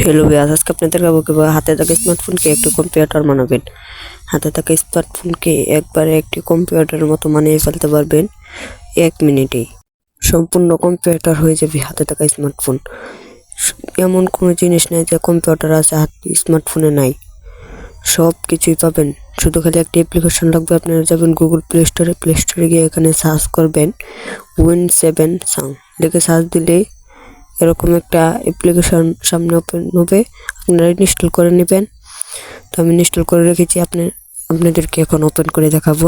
Hello viewers, আজকে আপনাদের কিভাবে হাতে থাকা স্মার্টফোনকে একটি কম্পিউটার বানাবেন। হাতে থাকা স্মার্টফোনকে একবারে একটি কম্পিউটারের মতো বানিয়ে ফেলতে পারবেন 1 মিনিটেই। সম্পূর্ণ কম্পিউটার হয়ে যাবে হাতে থাকা স্মার্টফোন। এমন কোনো জিনিস নেই যে কম্পিউটার আছে স্মার্টফোনে নাই, সব কিছুই পাবেন। শুধু খালি একটা অ্যাপ্লিকেশন লাগবে। আপনারা যাবেন গুগল প্লে স্টোরে গিয়ে এখানে সার্চ করবেন Win7 সাউন্ড লিখে সার্চ দিলেই এরকম একটা অ্যাপ্লিকেশন সামনে ওপেন হবে। আপনারা ইনস্টল করে নেবেন। তো আমি ইনস্টল করে রেখেছি, আপনাদেরকে এখন ওপেন করে দেখাবো।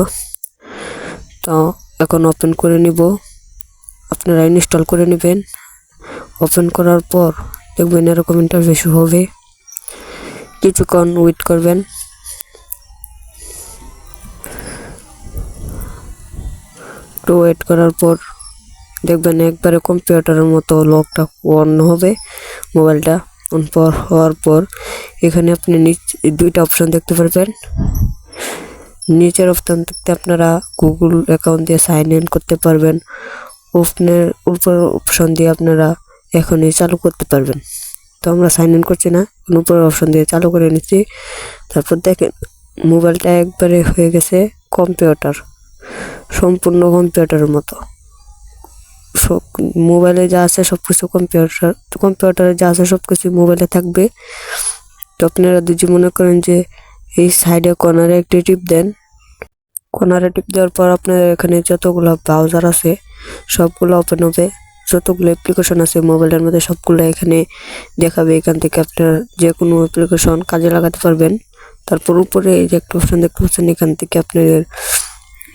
তো এখন ওপেন করে নিব, আপনারা ইনস্টল করে নেবেন। ওপেন করার পর দেখবেন এরকম ইন্টারফেস হবে। কিছুক্ষণ ওয়েট করবেন। তো ওয়েট করার পর দেখবেন একবারে কম্পিউটারের মতো লকটা অন হবে। মোবাইলটা অন হওয়ার পর এখানে আপনি দুইটা অপশন দেখতে পারবেন। নিচের অপশন থেকে আপনারা গুগল অ্যাকাউন্ট দিয়ে সাইন ইন করতে পারবেন। উপর অপশন দিয়ে আপনারা এখনই চালু করতে পারবেন। তো আমরা সাইন ইন করছি না, উপরের অপশন দিয়ে চালু করে নিচ্ছি। তারপর দেখেন মোবাইলটা একবারে হয়ে গেছে কম্পিউটার, সম্পূর্ণ কম্পিউটারের মতো। মোবাইলে যা আছে সবকিছু কম্পিউটারে যা আছে সবকিছু মোবাইলে থাকবে। তো আপনারা যদি মনে করেন যে এই সাইডে কর্নারে একটি টিপ দেন, কর্নারে টিপ দেওয়ার পর আপনার এখানে যতগুলো ব্রাউজার আছে সবগুলো ওপেন হবে। যতগুলো অ্যাপ্লিকেশন আছে মোবাইলের মধ্যে সবগুলো এখানে দেখাবে। এখান থেকে আপনারা যে কোনো অ্যাপ্লিকেশন কাজে লাগাতে পারবেন। তারপর উপরে এই যে একটা অপশন দেখতে পাচ্ছেন, এখান থেকে আপনাদের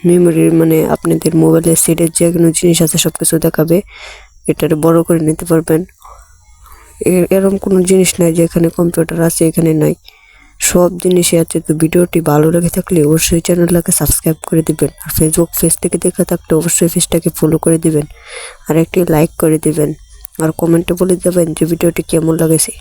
মেমোরি মানে আপনাদের মোবাইলের সেটের যে কোনো জিনিস আছে সবকিছু দেখাবে। এটারে বড় করে নিতে পারবেন। এরকম কোনো জিনিস নাই যে এখানে কম্পিউটার আছে এখানে নাই, সব জিনিসই আছে। তো ভিডিওটি ভালো লেগে থাকলে অবশ্যই চ্যানেলটাকে সাবস্ক্রাইব করে দিবেন। আর পেজ থেকে দেখে থাকলে অবশ্যই পেজটাকে ফলো করে দিবেন আর একটি লাইক করে দিবেন। আর কমেন্টে বলে দেবেন যে ভিডিওটি কেমন লাগেছে।